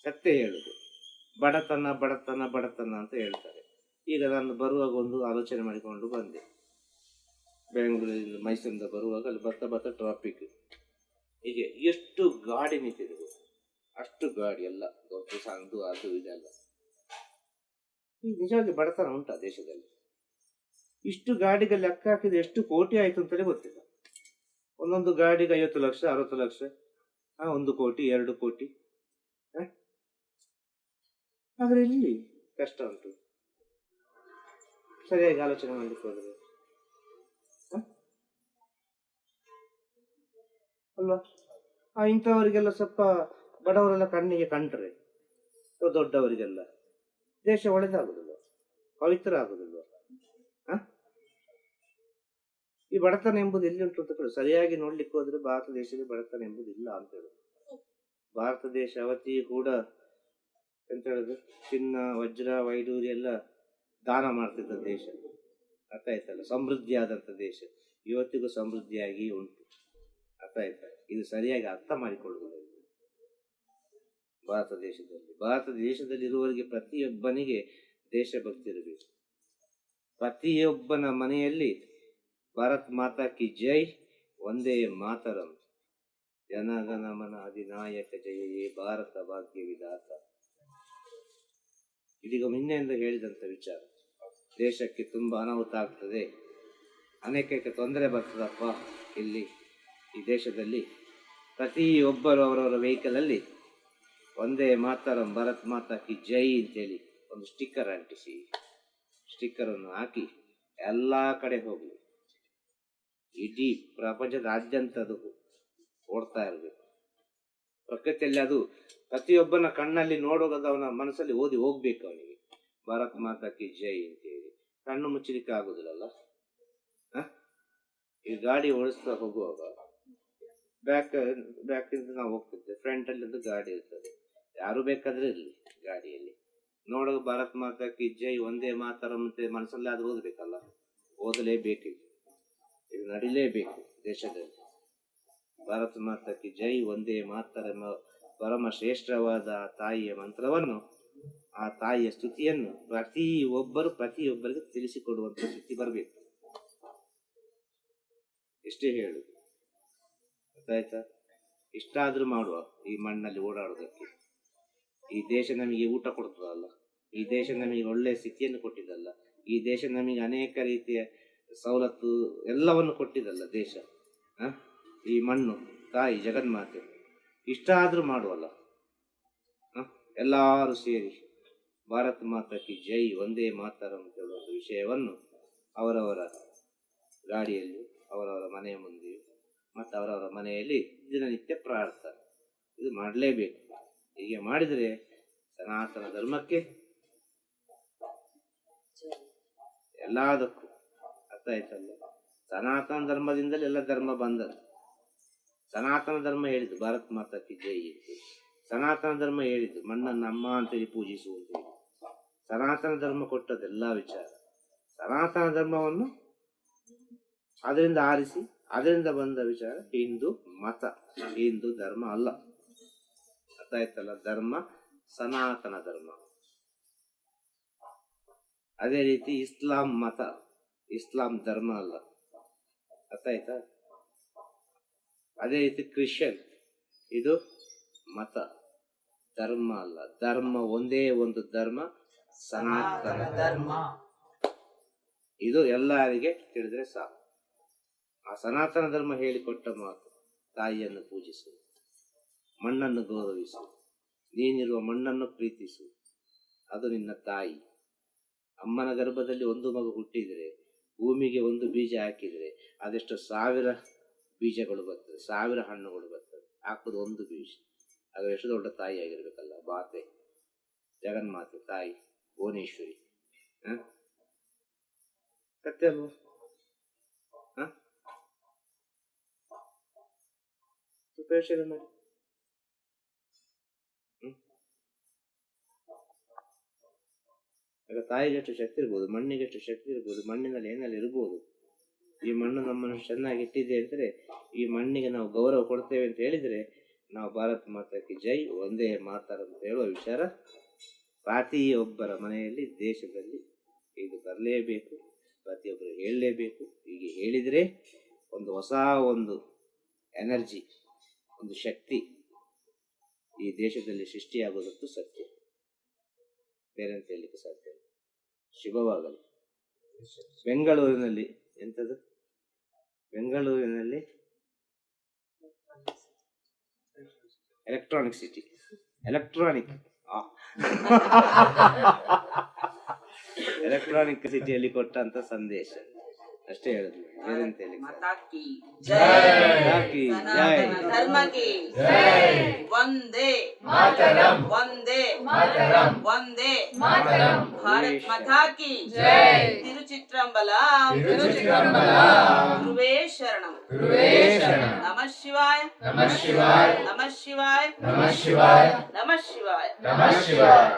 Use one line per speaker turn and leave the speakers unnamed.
ಸತ್ಯ ಹೇಳುದು. ಬಡತನ ಬಡತನ ಬಡತನ ಅಂತ ಹೇಳ್ತಾರೆ. ಈಗ ನಾನು ಬರುವಾಗ ಒಂದು ಆಲೋಚನೆ ಮಾಡಿಕೊಂಡು ಬಂದೆ. ಬೆಂಗಳೂರಿಂದ ಮೈಸೂರಿಂದ ಬರುವಾಗ ಅಲ್ಲಿ ಬರ್ತಾ ಬರ್ತಾ ಟ್ರಾಫಿಕ್, ಹೀಗೆ ಎಷ್ಟು ಗಾಡಿ ನಿಂತಿದೆ, ಅಷ್ಟು ಗಾಡಿ ಎಲ್ಲ ದೊಡ್ಡ ಸಣ್ಣದು ಅದು ಇದೆಲ್ಲ. ಈಗ ನಿಜವಾಗಿ ಬಡತನ ಉಂಟಾ ದೇಶದಲ್ಲಿ? ಇಷ್ಟು ಗಾಡಿಗೆ ಲೆಕ್ಕ ಹಾಕಿದ್ರೆ ಎಷ್ಟು ಕೋಟಿ ಆಯ್ತು ಅಂತಲೇ ಗೊತ್ತಿಲ್ಲ. ಒಂದೊಂದು ಗಾಡಿಗೆ 50 ಲಕ್ಷ 60 ಲಕ್ಷ, 1 ಕೋಟಿ 2 ಕೋಟಿ. ಆದ್ರೆ ಇಲ್ಲಿ ಕಷ್ಟ ಉಂಟು. ಸರಿಯಾಗಿ ಆಲೋಚನೆ ಮಾಡ್ಲಿಕ್ಕೆ ಹೋದ್ರೆ ಅಲ್ವಾ? ಇಂಥವರಿಗೆಲ್ಲ ಸ್ವಲ್ಪ ಬಡವರೆಲ್ಲ ಕಣ್ಣಿಗೆ ಕಂಡ್ರೆ ದೊಡ್ಡವರಿಗೆಲ್ಲ ದೇಶ ಒಳ್ಳೆದಾಗುದಿಲ್ಲ, ಪವಿತ್ರ ಆಗುದಿಲ್ಲ. ಈ ಬಡತನ ಎಂಬುದು ಎಲ್ಲಿ ಉಂಟು ಅಂತ ಸರಿಯಾಗಿ ನೋಡ್ಲಿಕ್ಕೆ ಹೋದ್ರೆ ಭಾರತ ದೇಶದಲ್ಲಿ ಬಡತನ ಎಂಬುದು ಇಲ್ಲ ಅಂತ ಹೇಳುದು. ಭಾರತ ದೇಶ ಅವತ್ತಿಗೂ ಕೂಡ ಎಂತ ಹೇಳುದು, ಚಿನ್ನ ವಜ್ರ ವೈಡೂರ್ಯ ಎಲ್ಲ ದಾನ ಮಾಡ್ತಿದ್ದ ದೇಶ. ಅರ್ಥ ಆಯ್ತಲ್ಲ? ಸಮೃದ್ಧಿ ಆದಂತ ದೇಶ ಇವತ್ತಿಗೂ ಸಮೃದ್ಧಿಯಾಗಿ ಉಂಟು. ಅರ್ಥ ಆಯ್ತಾ? ಇದು ಸರಿಯಾಗಿ ಅರ್ಥ ಮಾಡಿಕೊಳ್ಳುವುದಿಲ್ಲ ಭಾರತ ದೇಶದಲ್ಲಿ. ಭಾರತ ದೇಶದಲ್ಲಿ ಇರುವವರಿಗೆ ಪ್ರತಿಯೊಬ್ಬನಿಗೆ ದೇಶಭಕ್ತಿ ಇರಬೇಕು. ಪ್ರತಿಯೊಬ್ಬನ ಮನೆಯಲ್ಲಿ ಭಾರತ್ ಮಾತಾ ಕಿ ಜೈ, ಒಂದೇ ಮಾತರಂ, ಜನಗಣಮನ ಅಧಿನಾಯಕ ಜಯ ಭಾರತ ಭಾಗ್ಯ ವಿಧಾತ. ಇದೀಗ ನಿನ್ನೆಯಿಂದ ಹೇಳಿದಂತ ವಿಚಾರ. ದೇಶಕ್ಕೆ ತುಂಬಾ ಅನಾಹುತ ಆಗ್ತದೆ, ಅನೇಕಕ್ಕೆ ತೊಂದರೆ ಬರ್ತದಪ್ಪ. ಇಲ್ಲಿ ಈ ದೇಶದಲ್ಲಿ ಪ್ರತಿಯೊಬ್ಬರು ಅವರವರ ವೆಹಿಕಲ್ ಅಲ್ಲಿ ಒಂದೇ ಮಾತರಂ ಭಾರತ್ ಮಾತಾ ಕಿ ಜೈ ಅಂತೇಳಿ ಒಂದು ಸ್ಟಿಕ್ಕರ್ ಅಂಟಿಸಿ, ಸ್ಟಿಕ್ಕರ್ ಅನ್ನು ಹಾಕಿ ಎಲ್ಲಾ ಕಡೆ ಹೋಗ್ಲಿ. ಇಡೀ ಪ್ರಪಂಚದಾದ್ಯಂತ ಅದು ಓಡ್ತಾ ಇರಬೇಕು. ಪ್ರಕೃತಿಯಲ್ಲಿ ಅದು ಪ್ರತಿಯೊಬ್ಬನ ಕಣ್ಣಲ್ಲಿ ನೋಡುವಾಗ ಅವನ ಮನಸ್ಸಲ್ಲಿ ಓದಿ ಹೋಗ್ಬೇಕು ಅವನಿಗೆ, ಭಾರತ್ ಮಾತಾ ಕಿ ಜೈ ಅಂತೇಳಿ. ಕಣ್ಣು ಮುಚ್ಚಲಿಕ್ಕೆ ಆಗುದಿಲ್ಲಲ್ಲ. ಈ ಗಾಡಿ ಓಡಿಸ್ತಾ ಹೋಗುವಾಗ ಬ್ಯಾಕ್ ಇಂದ ನಾವು ಹೋಗ್ತಿದ್ದೆ, ಫ್ರಂಟ್ ಅಲ್ಲಿ ಒಂದು ಗಾಡಿ ಇರ್ತದೆ. ಯಾರು ಬೇಕಾದ್ರೆ ಇರಲಿ, ಗಾಡಿಯಲ್ಲಿ ನೋಡುವ ಭಾರತ್ ಮಾತಾ ಕಿ ಜೈ ಒಂದೇ ಮಾತರಂ ಅಂತ ಮನಸ್ಸಲ್ಲಿ ಆದ್ರೂ ಓದ್ಬೇಕಲ್ಲ. ಓದಲೇಬೇಕು, ಇದು ನಡಿಲೇಬೇಕು ದೇಶದಲ್ಲಿ. ಭಾರತ್ ಮಾತಾ ಕಿ ಜೈ ಒಂದೇ ಮಾತರಂ ಪರಮ ಶ್ರೇಷ್ಠವಾದ ತಾಯಿಯ ಮಂತ್ರವನ್ನು, ಆ ತಾಯಿಯ ಸ್ತುತಿಯನ್ನು ಪ್ರತಿಯೊಬ್ಬರಿಗೆ ತಿಳಿಸಿಕೊಡುವಂತ ಸ್ಥಿತಿ ಬರಬೇಕು. ಇಷ್ಟೇ ಹೇಳುದು. ಗೊತ್ತಾಯ್ತಾ? ಇಷ್ಟಾದ್ರೂ ಮಾಡುವ ಈ ಮಣ್ಣಲ್ಲಿ ಓಡಾಡೋದಕ್ಕೆ. ಈ ದೇಶ ನಮಗೆ ಊಟ ಕೊಡ್ತದಲ್ಲ, ಈ ದೇಶ ನಮಗೆ ಒಳ್ಳೆ ಸ್ಥಿತಿಯನ್ನು ಕೊಟ್ಟಿದ್ದಲ್ಲ, ಈ ದೇಶ ನಮಗೆ ಅನೇಕ ರೀತಿಯ ಸವಲತ್ತು ಎಲ್ಲವನ್ನು ಕೊಟ್ಟಿದ್ದಲ್ಲ ದೇಶ. ಈ ಮಣ್ಣು ತಾಯಿ ಜಗನ್ಮಾತೆ. ಇಷ್ಟಾದ್ರೂ ಮಾಡುವಲ್ಲ ಎಲ್ಲಾರು ಸೇರಿ ಭಾರತ್ ಮಾತಾ ಕಿ ಜೈ ಒಂದೇ ಮಾತರಂ ಅಂತ ಹೇಳುವ ವಿಷಯವನ್ನು ಅವರವರ ಗಾಡಿಯಲ್ಲಿ, ಅವರವರ ಮನೆಯ ಮುಂದೆಯೂ ಮತ್ತು ಅವರವರ ಮನೆಯಲ್ಲಿ ದಿನನಿತ್ಯ ಪ್ರಾರ್ಥನೆ ಇದು ಮಾಡಲೇಬೇಕು. ಹೀಗೆ ಮಾಡಿದರೆ ಸನಾತನ ಧರ್ಮಕ್ಕೆ ಎಲ್ಲದಕ್ಕೂ ಅರ್ಥ ಆಯ್ತಲ್ಲ. ಸನಾತನ ಧರ್ಮದಿಂದಲೇ ಎಲ್ಲ ಧರ್ಮ ಬಂದದ್ದು. ಸನಾತನ ಧರ್ಮ ಹೇಳಿದ್ದು ಭಾರತ್ ಮಾತಾ ಕಿ ಜೈ ಅಂತ. ಸನಾತನ ಧರ್ಮ ಹೇಳಿದ್ದು ಮಣ್ಣನ್ನು ಅಮ್ಮ ಅಂತೇಳಿ ಪೂಜಿಸುವಂತೆ. ಸನಾತನ ಧರ್ಮ ಕೊಟ್ಟದೆಲ್ಲ ವಿಚಾರ. ಸನಾತನ ಧರ್ಮವನ್ನು ಅದರಿಂದ ಆರಿಸಿ ಅದರಿಂದ ಬಂದ ವಿಚಾರ ಹಿಂದೂ ಮತ, ಹಿಂದೂ ಧರ್ಮ ಅಲ್ಲ. ಅರ್ಥ ಆಯ್ತಲ್ಲ? ಧರ್ಮ ಸನಾತನ ಧರ್ಮ. ಅದೇ ರೀತಿ ಇಸ್ಲಾಂ ಮತ, ಇಸ್ಲಾಂ ಧರ್ಮ ಅಲ್ಲ. ಅರ್ಥ ಆಯ್ತಾ? ಅದೇ ರೀತಿ ಕ್ರಿಶ್ಚಿಯನ್, ಇದು ಮತ, ಧರ್ಮ ಅಲ್ಲ. ಧರ್ಮ ಒಂದೇ ಒಂದು ಧರ್ಮ, ಸನಾತನ ಧರ್ಮ. ಇದು ಎಲ್ಲರಿಗೆ ತಿಳಿದ್ರೆ ಸಾಕು. ಆ ಸನಾತನ ಧರ್ಮ ಹೇಳಿಕೊಟ್ಟ ಮಾತು ತಾಯಿಯನ್ನು ಪೂಜಿಸು, ಮಣ್ಣನ್ನು ಗೌರವಿಸು, ನೀನಿರುವ ಮಣ್ಣನ್ನು ಪ್ರೀತಿಸು, ಅದು ನಿನ್ನ ತಾಯಿ. ಅಮ್ಮನ ಗರ್ಭದಲ್ಲಿ ಒಂದು ಮಗು ಹುಟ್ಟಿದರೆ, ಭೂಮಿಗೆ ಒಂದು ಬೀಜ ಹಾಕಿದರೆ ಅದೆಷ್ಟು 1000 ಬೀಜಗಳು ಬರ್ತದೆ, 1000 ಹಣ್ಣುಗಳು ಬರ್ತದೆ. ಹಾಕುದು ಒಂದು ಬೀಜ, ಅದು ಎಷ್ಟು ದೊಡ್ಡ ತಾಯಿ ಆಗಿರ್ಬೇಕಲ್ಲ. ಮಾತೆ, ಜಗನ್ಮಾತೆ, ತಾಯಿ, ಭುವನೇಶ್ವರಿ. ಸತ್ಯ ಅಲ್ವಾ? ಯೋಚನೆ ಮಾಡಿ. ಆಗ ತಾಯಿಗೆ ಎಷ್ಟು ಶಕ್ತಿ ಇರ್ಬೋದು, ಮಣ್ಣಿಗೆ ಎಷ್ಟು ಶಕ್ತಿ ಇರ್ಬೋದು, ಮಣ್ಣಿನಲ್ಲಿ ಏನೆಲ್ಲ ಇರ್ಬೋದು. ಈ ಮಣ್ಣು ನಮ್ಮನ್ನು ಚೆನ್ನಾಗಿ ಇಟ್ಟಿದೆ ಅಂದರೆ, ಈ ಮಣ್ಣಿಗೆ ನಾವು ಗೌರವ ಕೊಡ್ತೇವೆ ಅಂತ ಹೇಳಿದರೆ ನಾವು ಭಾರತ್ ಮಾತಾ ಕಿ ಜೈ, ಒಂದೇ ಮಾತರ ಅಂತ ಹೇಳುವ ವಿಚಾರ ಪ್ರತಿಯೊಬ್ಬರ ಮನೆಯಲ್ಲಿ, ದೇಶದಲ್ಲಿ ಇದು ಬರಲೇಬೇಕು. ಪ್ರತಿಯೊಬ್ಬರು ಹೇಳಲೇಬೇಕು. ಹೀಗೆ ಹೇಳಿದರೆ ಒಂದು ಹೊಸ ಒಂದು ಎನರ್ಜಿ, ಒಂದು ಶಕ್ತಿ ಈ ದೇಶದಲ್ಲಿ ಸೃಷ್ಟಿಯಾಗೋದಂತೂ ಸತ್ಯ, ಬೇರೆ ಅಂತ ಹೇಳಲಿಕ್ಕೆ ಸಾಧ್ಯ ಇಲ್ಲ. ಶುಭವಾಗಲಿ. ಬೆಂಗಳೂರಿನಲ್ಲಿ ಎಂಥದ್ದು, ಬೆಂಗಳೂರಿನಲ್ಲಿ ಎಲೆಕ್ಟ್ರಾನಿಕ್ ಸಿಟಿ, ಎಲೆಕ್ಟ್ರಾನಿಕ್ ಎಲೆಕ್ಟ್ರಾನಿಕ್ ಸಿಟಿಯಲ್ಲಿ ಕೊಟ್ಟಂತ ಸಂದೇಶ ಅಷ್ಟೇ ಹೇಳುದು, ಬೇರೆ ಅಂತ ಹೇಳಿ.
ಧರ್ಮ ಕಿ ಜೈ, ವಂದೇ ಮಾತರಂ, ವಂದೇ ಮಾತರಂ, ವಂದೇ ಮಾತರಂ, ಭಾರತ್ ಮಾತಾ ಕಿ ಜೈ. ತಿರುಚಿತ್ರಂಬಲಂ, ತಿರುಚಿತ್ರಂಬಲಂ, ಗುರುವೇ ಶರಣಂ, ಗುರುವೇ ಶರಣಂ. ನಮಃ ಶಿವಾಯ, ನಮಃ ಶಿವಾಯ, ನಮಃ ಶಿವಾಯ, ನಮಃ ಶಿವಾಯ, ನಮಃ ಶಿವಾಯ, ನಮಃ ಶಿವಾಯ.